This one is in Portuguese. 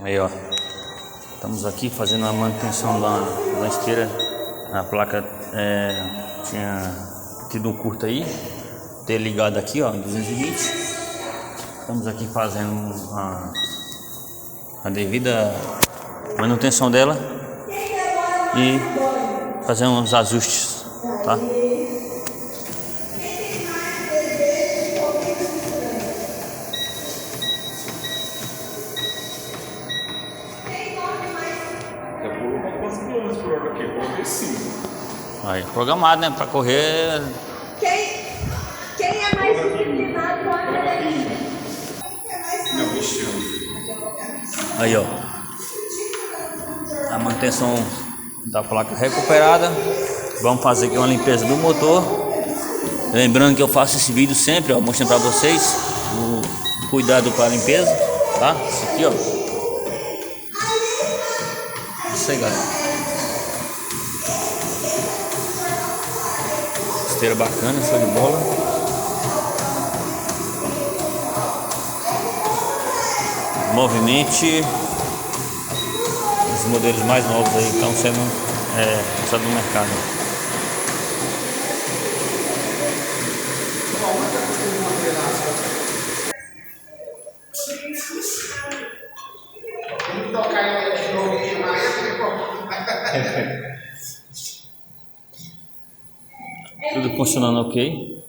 Aí, ó, estamos aqui fazendo a manutenção da esteira. A placa tinha tido um curto aí, ter ligado aqui, ó, 220. Estamos aqui fazendo a devida manutenção dela e fazendo uns ajustes, tá? Aí, programado, né? Pra correr. Quem é mais disciplinado pode fazer. Aí, ó, a manutenção da placa recuperada. Vamos fazer aqui uma limpeza do motor. Lembrando que eu faço esse vídeo sempre, ó, mostrando pra vocês o cuidado com a limpeza, tá? Isso aqui, ó. Isso aí, galera. Esteira bacana, show de bola. Movimente. Os modelos mais novos aí estão sendo lançados no mercado. Tudo funcionando ok.